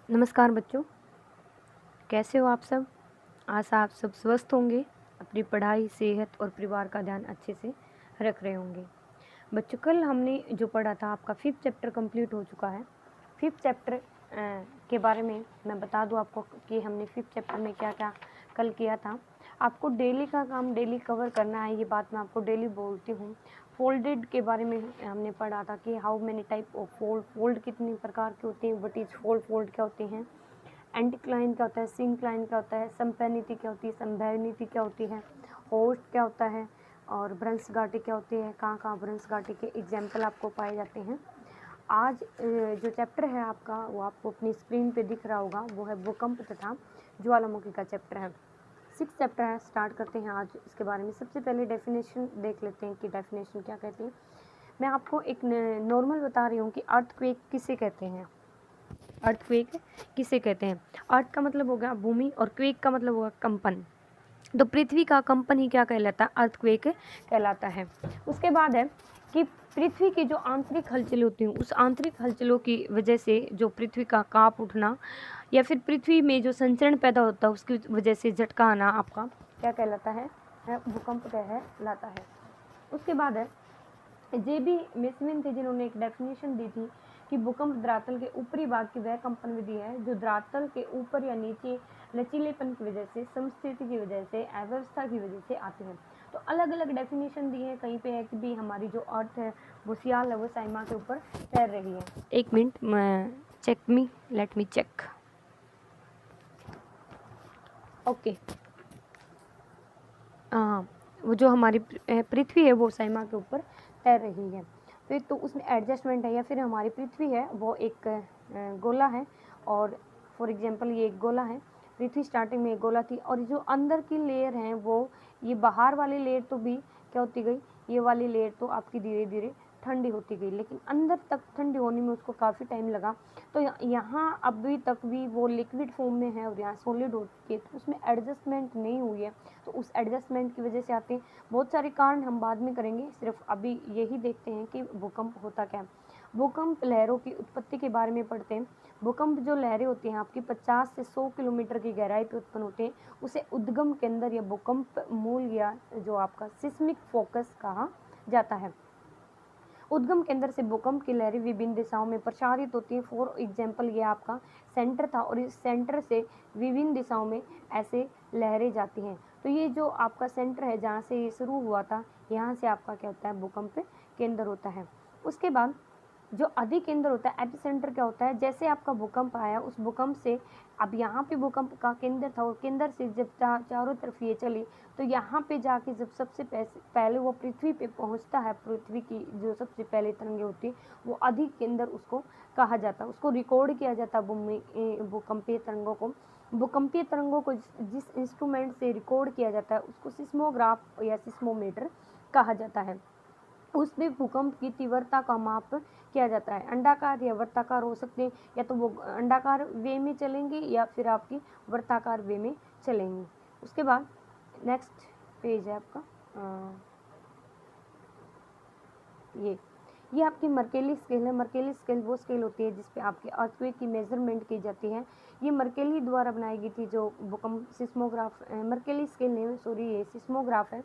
नमस्कार बच्चों, कैसे हो आप सब? आशा आप सब स्वस्थ होंगे, अपनी पढ़ाई, सेहत और परिवार का ध्यान अच्छे से रख रहे होंगे। बच्चों, कल हमने जो पढ़ा था आपका 5th चैप्टर कंप्लीट हो चुका है। 5th चैप्टर के बारे में मैं बता दूं आपको कि हमने 5th चैप्टर में क्या-क्या कल किया था। आपको डेली का काम डेली कवर करना है, ये बात मैं आपको डेली बोलती हूँ। फोल्डेड के बारे में हमने पढ़ा था कि how many type of fold कितने प्रकार के होते हैं, व्हाट इज फोल्ड क्या होते हैं, एंटीक्लाइन क्या होता है, सिंक्लाइन क्या होता है, संपैनिटी क्या होती है, संभैनिटी क्या होती है, होस्ट क्या होता है और भ्रंश घाटी क्या होती है, कहाँ कहाँ भ्रंश घाटी के एग्जाम्पल आपको पाए जाते हैं। आज जो चैप्टर है आपका वो आपको अपनी स्क्रीन पे दिख रहा होगा, वो है भूकंप तथा ज्वालामुखी का चैप्टर है। 6th चैप्टर है। स्टार्ट करते हैं आज इसके बारे में। सबसे पहले डेफिनेशन देख लेते हैं कि डेफिनेशन क्या कहती है। मैं आपको एक नॉर्मल बता रही हूँ कि अर्थक्वेक किसे कहते हैं। अर्थक्वेक किसे कहते हैं? अर्थ का मतलब होगा भूमि और क्वेक का मतलब होगा कंपन। तो पृथ्वी का कंपन ही क्या कहलाता है? अर्थक्वेक कहलाता है। उसके बाद है कि पृथ्वी की जो आंतरिक हलचल होती हैं, उस आंतरिक हलचलों की वजह से जो पृथ्वी का कांप उठना या फिर पृथ्वी में जो संचरण पैदा होता है उसकी वजह से झटका आना आपका क्या कहलाता है? भूकंप कहलाता है। उसके बाद है जेबी मेसमिन थे जिन्होंने एक डेफिनेशन दी थी कि भूकंप धरातल के ऊपरी भाग की वह कंपन विधि है जो धरातल के ऊपर या नीचे लचीलेपन की वजह से, समस्थिति की वजह से, अव्यवस्था की वजह से आती है। तो अलग अलग डेफिनेशन दी है। कहीं पे है कि भी हमारी जो अर्थ है वो सियाल है, वो साइमा के ऊपर तैर रही है। एक minute, let me check. Okay, हाँ, वो जो हमारी पृथ्वी है वो साइमा के ऊपर तैर रही है। फिर तो उसमें एडजस्टमेंट है, या फिर हमारी पृथ्वी है वो एक गोला है और फॉर एग्जांपल ये एक गोला है। पृथ्वी स्टार्टिंग में एक गोला थी और जो अंदर की लेयर है वो, ये बाहर वाली लेयर तो भी क्या होती गई, ये वाली लेयर तो आपकी धीरे धीरे ठंडी होती गई, लेकिन अंदर तक ठंडी होने में उसको काफ़ी टाइम लगा। तो यहाँ अभी तक भी वो लिक्विड फॉर्म में है और यहाँ सॉलिड होती है, तो उसमें एडजस्टमेंट नहीं हुई है। तो उस एडजस्टमेंट की वजह से आते हैं बहुत सारे कारण, हम बाद में करेंगे। सिर्फ अभी यही देखते हैं कि भूकंप होता क्या है। भूकंप लहरों की उत्पत्ति के बारे में पढ़ते हैं। भूकंप जो लहरें होती हैं आपकी 50 से 100 किलोमीटर की गहराई पर उत्पन्न होते हैं, उसे उद्गम केंद्र या भूकंप मूल या जो आपका सिस्मिक फोकस कहा जाता है। उद्गम केंद्र से भूकंप की लहरें विभिन्न दिशाओं में प्रसारित होती हैं। फॉर एग्जाम्पल ये आपका सेंटर था और इस सेंटर से विभिन्न दिशाओं में ऐसे लहरें जाती हैं। तो ये जो आपका सेंटर है जहाँ से ये शुरू हुआ था, यहाँ से आपका क्या होता है? भूकंप केंद्र होता है। उसके बाद जो अधिक केंद्र होता है, एपिसेंटर क्या होता है? जैसे आपका भूकंप आया, उस भूकंप से अब यहाँ पे भूकंप का केंद्र था और केंद्र से जब चारों तरफ ये चली, तो यहाँ पे जाके जब सबसे पहले वो पृथ्वी पे पहुँचता है, पृथ्वी की जो सबसे पहले तरंगे होती है वो अधिक केंद्र उसको कहा जाता है। उसको रिकॉर्ड किया जाता है भूकंपीय तरंगों को। भूकंपीय तरंगों को जिस इंस्ट्रूमेंट से रिकॉर्ड किया जाता है उसको सिस्मोग्राफ या सिस्मोमीटर कहा जाता है। उसमें भूकंप की तीव्रता का माप किया जाता है। अंडाकार या वर्ताकार हो सकते हैं, या तो वो अंडाकार वे में चलेंगे या फिर आपकी वर्ताकार वे में चलेंगे। उसके बाद नेक्स्ट पेज है आपका, ये आपकी मर्केली स्केल है। मर्केली स्केल वो स्केल होती है जिसपे आपके अर्थक्वेक की मेजरमेंट की जाती है। ये मर्केली द्वारा बनाई गई थी जो भूकंप सिस्मोग्राफ, मर्केली स्केल नहीं, सॉरी, ये सिस्मोग्राफ है।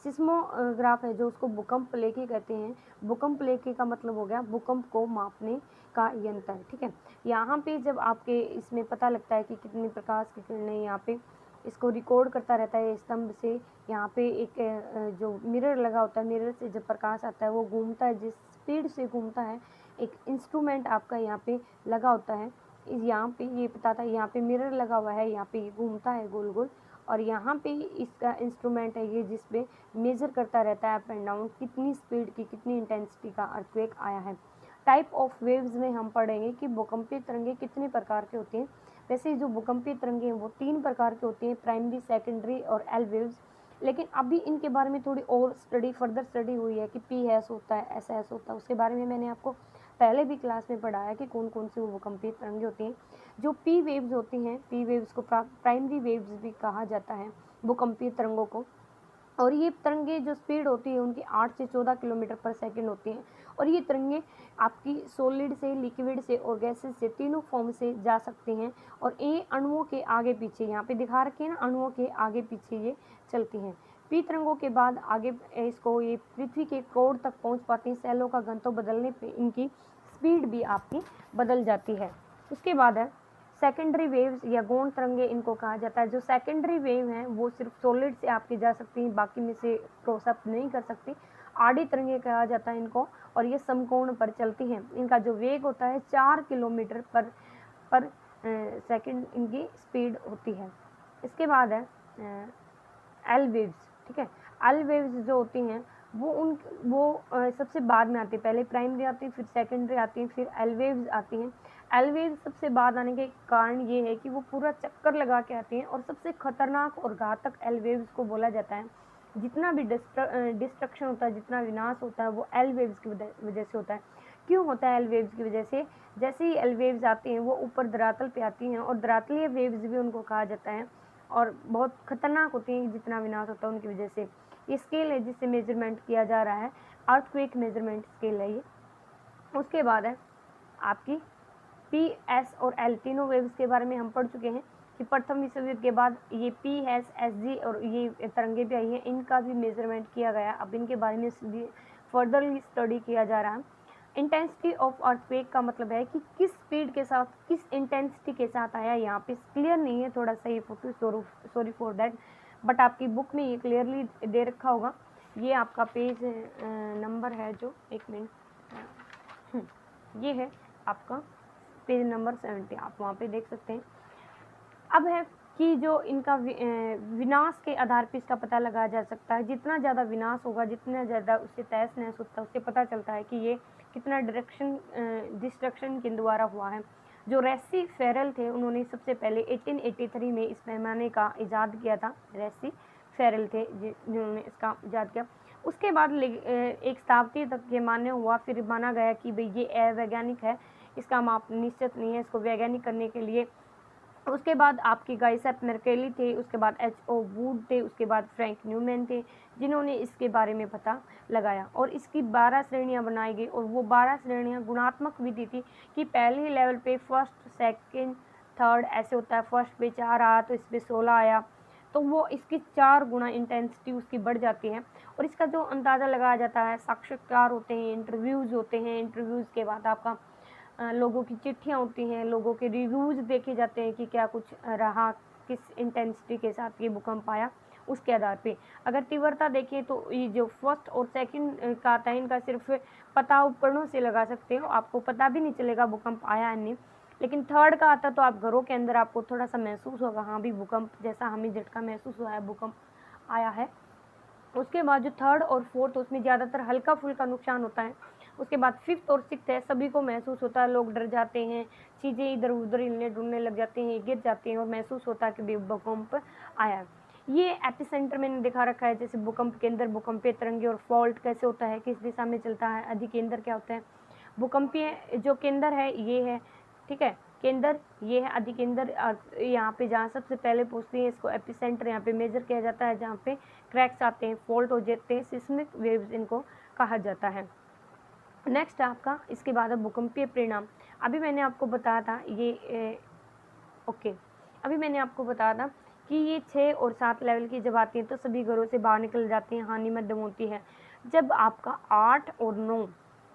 सिस्मोग्राफ है जो उसको भूकंप लेखी कहते हैं। भूकंप लेखी का मतलब हो गया भूकंप को मापने का यंत्र, ठीक है। यहाँ पे जब आपके इसमें पता लगता है कि कितनी प्रकाश की किरणें यहाँ पे इसको रिकॉर्ड करता रहता है स्तंभ से। यहाँ पे एक जो मिरर लगा होता है, मिरर से जब प्रकाश आता है वो घूमता है, जिस स्पीड से घूमता है, एक इंस्ट्रूमेंट आपका यहाँ पे लगा होता है। यहाँ पे ये बताता है, यहाँ पे मिरर लगा हुआ है, यहाँ पे ये घूमता है गोल गोल, और यहाँ पे इसका इंस्ट्रूमेंट है ये जिसपे मेजर करता रहता है अप एंड डाउन, कितनी स्पीड की, कितनी इंटेंसिटी का अर्थक्वेक आया है। टाइप ऑफ वेव्स में हम पढ़ेंगे कि भूकंपीय तरंगे कितने प्रकार के होते हैं। वैसे जो भूकंपीय तरंगे हैं वो 3 प्रकार के होते हैं, प्राइमरी, सेकेंडरी और एल वेव्स। लेकिन अभी इनके बारे में थोड़ी और फर्दर स्टडी हुई है कि पी एस होता है, एस एस होता है। उसके बारे में मैंने आपको पहले भी क्लास में पढ़ाया कि कौन कौन सी वो भूकंपीय तरंगे होती हैं। जो पी वेव्स होती हैं, पी वेव्स को प्राइमरी वेव्स भी कहा जाता है भूकंपीय तरंगों को। और ये तरंगे जो स्पीड होती है उनकी 8 से 14 किलोमीटर पर सेकंड होती हैं। और ये तरंगे आपकी सॉलिड से, लिक्विड से और गैसेस से, तीनों फॉर्म से जा सकती हैं। और ये अणुओं के आगे पीछे, यहाँ पे दिखा रखे हैं ना, अणुओं के आगे पीछे ये चलती हैं। पी तरंगों के बाद आगे इसको ये पृथ्वी के कोर तक पहुँच पाती हैं। सेलों का घनत्व बदलने पर इनकी स्पीड भी आपकी बदल जाती है। उसके बाद है सेकेंडरी वेव्स या गौण तरंगे इनको कहा जाता है। जो सेकेंडरी वेव हैं वो सिर्फ सॉलिड से आपकी जा सकती हैं, बाकी में से क्रॉस अप नहीं कर सकती। आड़ी तरंगे कहा जाता है इनको, और ये समकोण पर चलती हैं। इनका जो वेग होता है 4 किलोमीटर पर सेकंड इनकी स्पीड होती है। इसके बाद है एल वेव्स, ठीक है। एल वेव्स जो होती हैं वो सबसे बाद में आती है। पहले प्राइमरी आती है, फिर सेकेंडरी आती है, फिर एल वेव्स आती हैं। एल वेव्स सबसे बाद आने के कारण ये है कि वो पूरा चक्कर लगा के आती हैं, और सबसे खतरनाक और घातक एल वेव्स को बोला जाता है। जितना भी डिस्ट्रक्शन होता है, जितना विनाश होता है, वो एल वेव्स की वजह से होता है। क्यों होता है एल वेव्स की वजह से? जैसे ही एल वेव्स आती हैं वो ऊपर धरातल पे आती हैं, और धरातलीय वेव्स भी उनको कहा जाता है, और बहुत खतरनाक होती हैं। जितना विनाश होता है उनकी वजह से। ये स्केल है जिससे मेजरमेंट किया जा रहा है, अर्थक्वेक मेजरमेंट स्केल है ये। उसके बाद है आपकी पी, एस और एल, तीनों वेव्स के बारे में हम पढ़ चुके हैं कि प्रथम विश्व युद्ध के बाद ये पी, एस, जी और ये तरंगे भी आई हैं, इनका भी मेजरमेंट किया गया। अब इनके बारे में फर्दर स्टडी किया जा रहा है। इंटेंसिटी ऑफ अर्थक्वेक का मतलब है कि किस स्पीड के साथ, किस इंटेंसिटी के साथ आया। यहाँ पे क्लियर नहीं है थोड़ा सा ये photo, sorry for that, but आपकी बुक में ये क्लियरली दे रखा होगा। ये आपका पेज नंबर है जो, एक मिनट, ये है आपका पेज नंबर 70, आप वहाँ पे देख सकते हैं। अब है कि जो इनका विनाश के आधार पर इसका पता लगाया जा सकता है। जितना ज़्यादा विनाश होगा, जितना ज़्यादा उससे तहस नहस होता है, उससे पता चलता है कि ये कितना डिस्ट्रक्शन के द्वारा हुआ है। जो रेसी फेरल थे, उन्होंने सबसे पहले 1883 में इस पैमाने का इजाद किया था। रेसी फेरल थे जिन्होंने इसका इजाद किया। उसके बाद एक शताब्दी तक ये मान्य हुआ, फिर माना गया कि भाई ये अवैज्ञानिक है, इसका माप निश्चित नहीं है, इसको वैज्ञानिक करने के लिए। उसके बाद आपकी गाइसेप मेर्केली थे, उसके बाद H.O. वुड थे, उसके बाद फ्रैंक न्यूमैन थे, जिन्होंने इसके बारे में पता लगाया। और इसकी 12 श्रेणियां बनाई गई, और वो 12 श्रेणियां गुणात्मक विधि थी कि पहले लेवल पे फर्स्ट, सेकंड, थर्ड ऐसे होता है। फर्स्ट पे 4 आया तो इस पे 16 आया, तो वो इसकी 4 गुना इंटेंसिटी उसकी बढ़ जाती है। और इसका जो अंदाज़ा लगाया जाता है, साक्षात्कार होते हैं, इंटरव्यूज़ होते हैं, इंटरव्यूज़ के बाद आपका लोगों की चिट्ठियाँ होती हैं, लोगों के रिव्यूज़ देखे जाते हैं कि क्या कुछ रहा, किस इंटेंसिटी के साथ ये भूकंप आया, उसके आधार पे। अगर तीव्रता देखें तो ये जो फर्स्ट और सेकंड का आता है, इनका सिर्फ पता उपकरणों से लगा सकते हो, आपको पता भी नहीं चलेगा भूकंप आया है नहीं। लेकिन थर्ड का आता तो आप घरों के अंदर आपको थोड़ा सा महसूस होगा, हाँ भी भूकंप जैसा हमें झटका महसूस हुआ है, भूकंप आया है। उसके बाद जो थर्ड और फोर्थ, उसमें ज़्यादातर हल्का फुल्का नुकसान होता है। उसके बाद फिफ्थ और सिक्स्थ है, सभी को महसूस होता है, लोग डर जाते हैं, चीज़ें इधर उधर हिलने डुलने लग जाते हैं, गिर जाते हैं, और महसूस होता है कि भूकंप आया है। ये एपिसेंटर मैंने दिखा रखा है, जैसे भूकंप केंद्र, भूकंपीय तरंगे और फॉल्ट कैसे होता है, किस दिशा में चलता है, अधिकेंद्र क्या होता है। भूकंपीय जो केंद्र है ये है, ठीक है, केंद्र ये है, अधिकेंद्र यहाँ पे जहाँ सबसे पहले पूछती है, इसको एपिसेंटर यहाँ पे मेजर किया जाता है, जहाँ पे क्रैक्स आते हैं, फॉल्ट हो जाते हैं, सिस्मिक वेव्स इनको कहा जाता है। नेक्स्ट आपका इसके बाद है भूकंपीय परिणाम। अभी मैंने आपको बताया था अभी मैंने आपको बताया था कि ये 6 और 7 लेवल की जब आती हैं तो सभी घरों से बाहर निकल जाती हैं, हानि मध्यम होती है। जब आपका 8 और 9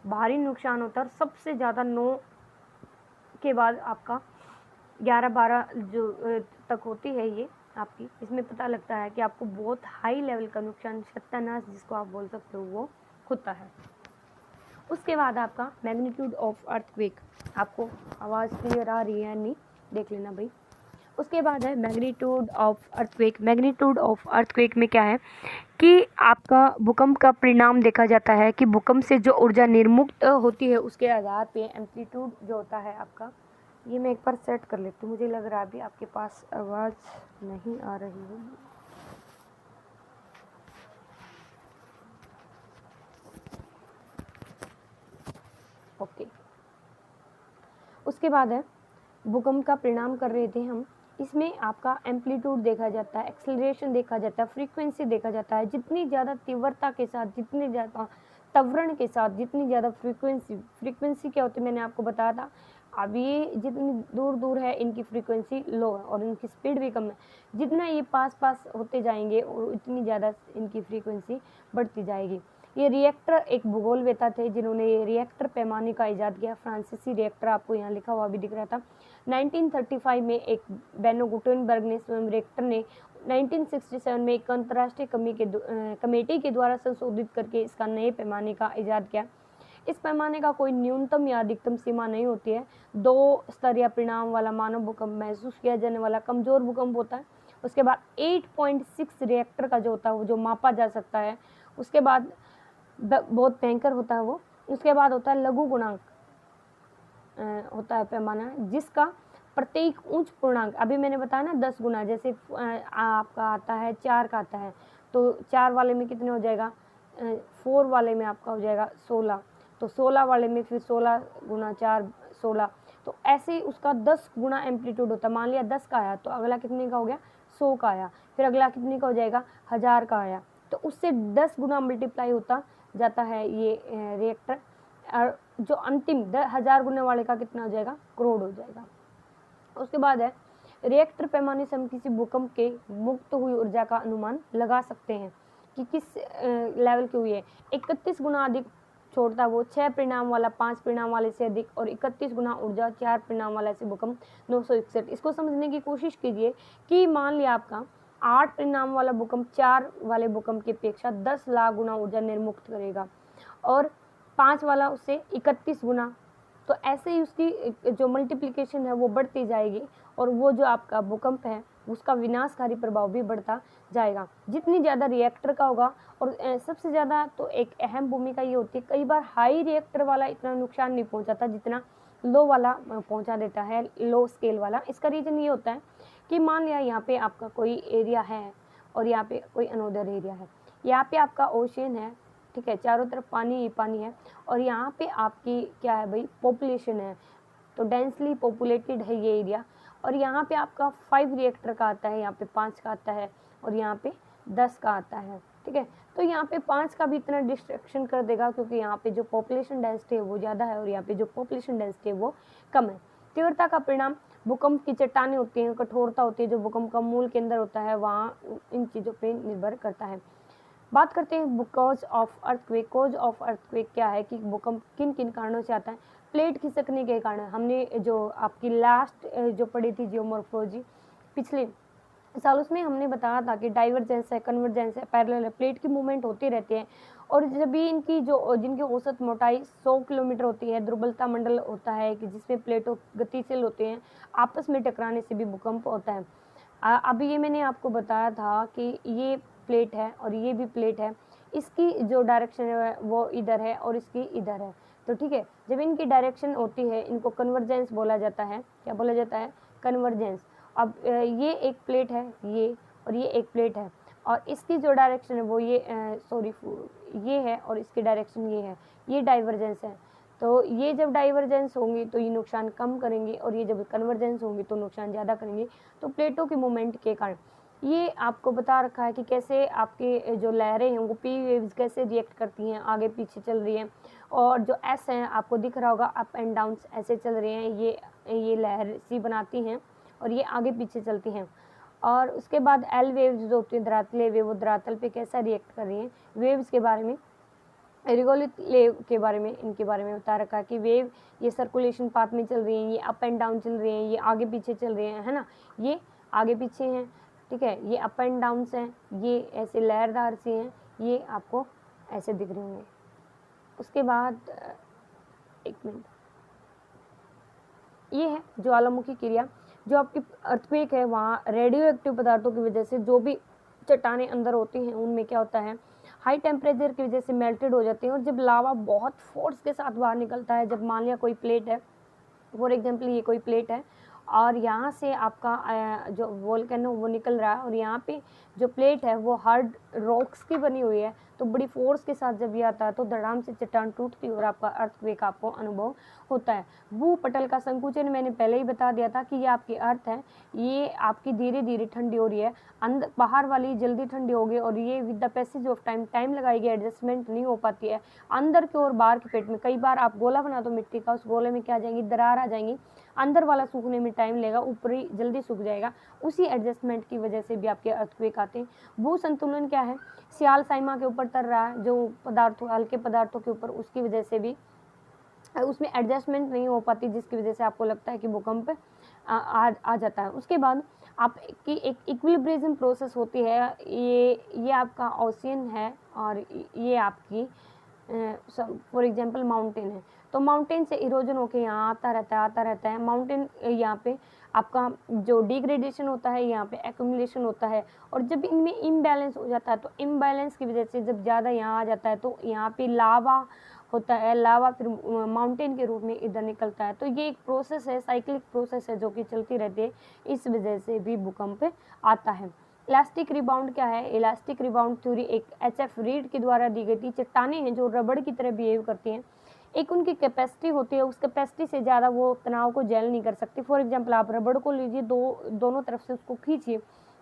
भारी नुकसान होता है, और सबसे ज़्यादा 9 के बाद आपका 11-12 जो तक होती है ये आपकी, इसमें पता लगता है कि आपको बहुत हाई लेवल का नुकसान, सत्यानाश जिसको आप बोल सकते हो, वो होता है। उसके बाद आपका मैग्नीट्यूड ऑफ अर्थक्वेक, आपको आवाज़ क्लियर आ रही है नहीं, देख लेना भाई। उसके बाद है magnitude of earthquake. Magnitude of earthquake में क्या है कि आपका भूकंप का परिणाम देखा जाता है कि भूकंप से जो ऊर्जा निर्मुक्त होती है उसके आधार पे एम्पलीट्यूड जो होता है आपका, ये मैं एक बार सेट कर लेती हूँ, मुझे लग रहा है अभी आपके पास आवाज़ नहीं आ रही है। ओके, उसके बाद है भूकंप का परिणाम कर रहे थे हम इसमें आपका एम्पलीट्यूड देखा जाता है, एक्सेलरेशन देखा जाता है, फ्रीक्वेंसी देखा जाता है। जितनी ज़्यादा तीव्रता के साथ, जितनी ज़्यादा त्वरण के साथ, जितनी ज़्यादा फ्रीक्वेंसी क्या होती है मैंने आपको बताया था। अब ये जितनी दूर दूर है इनकी फ्रीक्वेंसी लो है और इनकी स्पीड भी कम है। जितना ये पास पास होते जाएंगे और उतनी ज़्यादा इनकी फ्रीक्वेंसी बढ़ती जाएगी। ये रिएक्टर एक भूगोलवेत्ता थे जिन्होंने ये रिएक्टर पैमाने का इजाद किया। फ्रांसीसी रिएक्टर आपको यहाँ लिखा हुआ भी दिख रहा था। 1935 में एक बेनो गुटेनबर्ग ने स्वयं रिएक्टर ने 1967 में एक अंतर्राष्ट्रीय कमेटी के द्वारा संशोधित करके इसका नए पैमाने का इजाद किया। इस पैमाने का कोई न्यूनतम या अधिकतम सीमा नहीं होती है। 2 स्तर या परिणाम वाला मानव भूकंप महसूस किया जाने वाला कमजोर भूकंप होता है। उसके बाद 8.6 रिएक्टर का जो होता है वो जो मापा जा सकता है। उसके बाद बहुत भयंकर होता है वो। उसके बाद होता है लघु गुणांक होता है पैमाना, जिसका प्रत्येक उच्च पूर्णांक, अभी मैंने बताया ना 10 गुना, जैसे आपका आता है 4 का आता है तो 4 वाले में कितने हो जाएगा, 4 वाले में आपका हो जाएगा 16, तो 16 वाले में फिर 16 गुना 4 16, तो ऐसे ही उसका 10 गुना एम्पलीट्यूड होता है। मान लिया 10 का आया तो अगला कितने का हो गया, 100 का आया, फिर अगला कितने का हो जाएगा, 1000 का आया, तो उससे 10 गुना मल्टीप्लाई होता जाता है ये रिएक्टर। और जो अंतिम 1000 गुने वाले का कितना हो जाएगा, करोड़ हो जाएगा। उसके बाद है रिएक्टर पैमाने से हम किसी भूकंप के मुक्त हुई ऊर्जा का अनुमान लगा सकते हैं कि किस लेवल की हुई है। 31 गुना अधिक छोड़ता वो 6 परिणाम वाला 5 परिणाम वाले से अधिक, और 31 गुना ऊर्जा 4 परिणाम वाला से भूकंप 961। इसको समझने की कोशिश कीजिए कि मान लिया आपका 8 परिणाम वाला भूकंप 4 वाले भूकंप की अपेक्षा 10 लाख गुना ऊर्जा निर्मुक्त करेगा, और 5 वाला उससे 31 गुना, तो ऐसे ही उसकी जो मल्टीप्लिकेशन है वो बढ़ती जाएगी, और वो जो आपका भूकंप है उसका विनाशकारी प्रभाव भी बढ़ता जाएगा जितनी ज़्यादा रिएक्टर का होगा। और सबसे ज़्यादा तो एक अहम भूमिका ये होती है, कई बार हाई रिएक्टर वाला इतना नुकसान नहीं पहुंचाता जितना लो वाला पहुंचा देता है, लो स्केल वाला। इसका रीज़न ये होता है कि मान लिया यहाँ पे आपका कोई एरिया है और यहाँ पे कोई अनोदर एरिया है, यहाँ पे आपका ओशियन है, ठीक है, चारों तरफ पानी ही पानी है, और यहाँ पे आपकी क्या है भाई, पॉपुलेशन है, तो डेंसली पॉपुलेटेड है ये एरिया, और यहाँ पे आपका 5 रिएक्टर का आता है, यहाँ पे 5 का आता है, और यहाँ पे 10 का आता है, ठीक है। तो यहाँ पे 5 का भी इतना डिस्ट्रक्शन कर देगा क्योंकि यहाँ पे जो पॉपुलेशन डेंसिटी है वो ज़्यादा है और यहाँ पे जो पॉपुलेशन डेंसिटी है वो कम है। तीव्रता का परिणाम भूकंप की चट्टानें होती हैं, कठोरता होती है जो भूकंप का मूल केंद्र होता है, वहाँ इन चीज़ों पर निर्भर करता है। बात करते हैं cause of earthquake. Cause of earthquake क्या है कि भूकंप किन किन कारणों से आता है। प्लेट खिसकने के कारण, हमने जो आपकी लास्ट जो पढ़ी थी जियोमॉर्फोलॉजी पिछले साल, उसमें हमने बताया था कि डाइवर्जेंस है, कन्वर्जेंस है, पैरेलल है, प्लेट की मूवमेंट होती रहती है, और जब भी इनकी जिनकी औसत मोटाई 100 किलोमीटर होती है, दुर्बलता मंडल होता है कि जिसमें प्लेटों गतिशील होते हैं, आपस में टकराने से भी भूकंप होता है। अभी ये मैंने आपको बताया था कि ये प्लेट है और ये भी प्लेट है, इसकी जो डायरेक्शन है वो इधर है और इसकी इधर है, तो ठीक है, जब इनकी डायरेक्शन होती है इनको कन्वर्जेंस बोला जाता है। क्या बोला जाता है, कन्वर्जेंस। अब ये एक प्लेट है ये, और ये एक प्लेट है, और इसकी जो डायरेक्शन है वो ये ये है, और इसकी डायरेक्शन ये है, ये डाइवर्जेंस है। तो ये जब डाइवर्जेंस होंगी तो ये नुकसान कम करेंगे, और ये जब कन्वर्जेंस होंगी तो नुकसान ज़्यादा करेंगे। तो प्लेटों की मूवमेंट के कारण ये आपको बता रखा है कि कैसे आपके जो लहरें हैं वो पी वेव्स कैसे रिएक्ट करती हैं, आगे पीछे चल रही हैं, और जो एस हैं आपको दिख रहा होगा अप एंड डाउन्स ऐसे चल रहे हैं, ये लहर सी बनाती हैं और ये आगे पीछे चलती हैं। और उसके बाद एल वेव्स जो होती हैं, धरातले वेव, वो धरातल पे कैसा रिएक्ट कर रही हैं, वेव्स के बारे में, रिगोलिथ वेव के बारे में, इनके बारे में बता रखा है कि वेव ये सर्कुलेशन पाथ में चल रही हैं, ये अप एंड डाउन चल रही हैं, ये आगे पीछे चल रहे हैं, है ना, ये आगे पीछे हैं, ठीक है, ये अप एंड डाउन्स हैं, ये ऐसे लहरदार सी हैं, ये आपको ऐसे दिख रही होंगे। उसके बाद एक मिनट, ये है ज्वालामुखी क्रिया। जो आपकी अर्थक्वेक है वहाँ रेडियो एक्टिव पदार्थों की वजह से जो भी चट्टानें अंदर होती हैं उनमें क्या होता है, हाई टेम्परेचर की वजह से मेल्टेड हो जाती हैं, और जब लावा बहुत फोर्स के साथ बाहर निकलता है, जब मान लिया कोई प्लेट है, फॉर एग्जाम्पल ये कोई प्लेट है और यहाँ से आपका जो वोल्केनो वो निकल रहा है और यहाँ पे जो प्लेट है वो हार्ड रॉक्स की बनी हुई है, तो बड़ी फोर्स के साथ जब ये आता है तो धड़ाम से चट्टान टूटती है और आपका अर्थक्वेक आपको अनुभव होता है। भूपटल का संकुचन मैंने पहले ही बता दिया था कि ये आपकी अर्थ है, ये आपकी धीरे धीरे ठंडी हो रही है, अंदर बाहर वाली जल्दी ठंडी होगी और ये with the passage of time लगाएगी, एडजस्टमेंट नहीं हो पाती है। अंदर की ओर बाहर के पेट में कई बार आप गोला बना दो मिट्टी का, उस गोले में क्या आ जाएंगी, दरार आ जाएंगी, अंदर वाला सूखने में टाइम लेगा, ऊपरी जल्दी सूख जाएगा। उसी एडजस्टमेंट की वजह से भी आपके अर्थक्वेक आते हैं। भू संतुलन क्या है, सियाल साइमा के ऊपर तर रहा है जो पदार्थों, हल्के पदार्थों के ऊपर, उसकी वजह से भी उसमें एडजस्टमेंट नहीं हो पाती, जिसकी वजह से आपको लगता है कि भूकंप आ जाता है। उसके बाद आपकी एक इक्विलिब्रियम प्रोसेस होती है, ये आपका ओशियन है और ये आपकी फॉर एग्जांपल माउंटेन है, तो माउंटेन से इरोजन होके यहाँ आता रहता है। माउंटेन यहाँ पे आपका जो डिग्रेडेशन होता है, यहाँ पे एक्यूमुलेशन होता है, और जब इनमें इम्बैलेंस हो जाता है तो इम्बैलेंस की वजह से जब ज़्यादा यहाँ आ जाता है तो यहाँ पे लावा होता है, लावा फिर माउंटेन के रूप में इधर निकलता है। तो ये एक प्रोसेस है, साइक्लिक प्रोसेस है जो कि चलती रहती है, इस वजह से भी भूकंप आता है। इलास्टिक रिबाउंड क्या है, इलास्टिक रिबाउंड थ्योरी एक एच.एफ. रीड के द्वारा दी गई थी। चट्टानें हैं जो रबड़ की तरह बिहेव करती हैं, एक उनकी कैपेसिटी होती है, उस कैपेसिटी से ज़्यादा वो तनाव को झेल नहीं कर सकती। फॉर एग्जांपल आप रबड़ को लीजिए, दोनों तरफ से उसको खींचिए,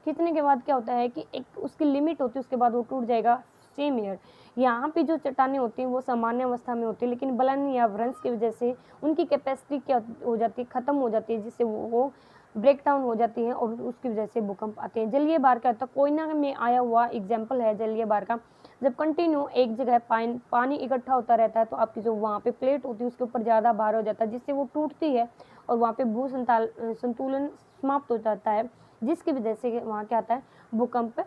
खींचने के बाद क्या होता है कि एक उसकी लिमिट होती है, उसके बाद वो टूट जाएगा। सेम ईयर यहाँ पे जो चट्टानें होती हैं वो सामान्य अवस्था में होती है, लेकिन बलन या व्रंश की वजह से उनकी कैपेसिटी क्या हो जाती है, ख़त्म हो जाती है, जिससे वो ब्रेक डाउन हो जाती है और उसकी वजह से भूकंप आते हैं। जलीय बार क्या होता है, कोयना में आया हुआ एग्जाम्पल है जलीय बार का। जब कंटिन्यू एक जगह पानी इकट्ठा होता रहता है तो आपकी जो वहाँ पे प्लेट होती है उसके ऊपर ज़्यादा भार हो जाता है, जिससे वो टूटती है और वहाँ पे संतुलन समाप्त हो जाता है, जिसकी वजह से वहाँ क्या आता है, भूकंप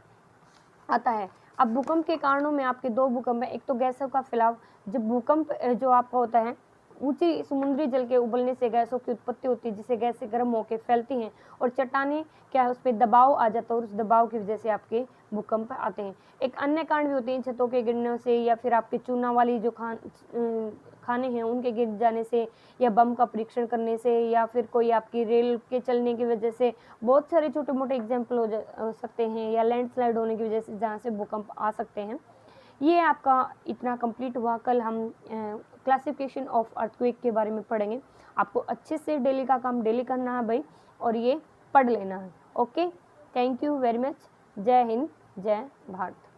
आता है। अब भूकंप के कारणों में आपके दो भूकंप है, एक तो गैसों का फैलाव। जब भूकंप जो आपका होता है, ऊंची समुद्री जल के उबलने से गैसों की उत्पत्ति होती है, जिससे गैसें गर्म होकर फैलती हैं और चट्टानें क्या है, उस पर दबाव आ जाता है और उस दबाव की वजह से आपके भूकंप आते हैं। एक अन्य कारण भी होते हैं, छतों के गिरने से या फिर आपके चूना वाली जो खाने हैं उनके गिर जाने से, या बम का परीक्षण करने से, या फिर कोई आपकी रेल के चलने की वजह से, बहुत सारे छोटे मोटे एग्जाम्पल हो सकते हैं, या लैंडस्लाइड होने की वजह से जहाँ से भूकंप आ सकते हैं। ये आपका इतना कंप्लीट हुआ। कल हम क्लासिफिकेशन ऑफ अर्थक्वेक के बारे में पढ़ेंगे। आपको अच्छे से डेली का काम डेली करना है भाई, और ये पढ़ लेना है। Okay, thank you very much. जय हिंद, जय भारत।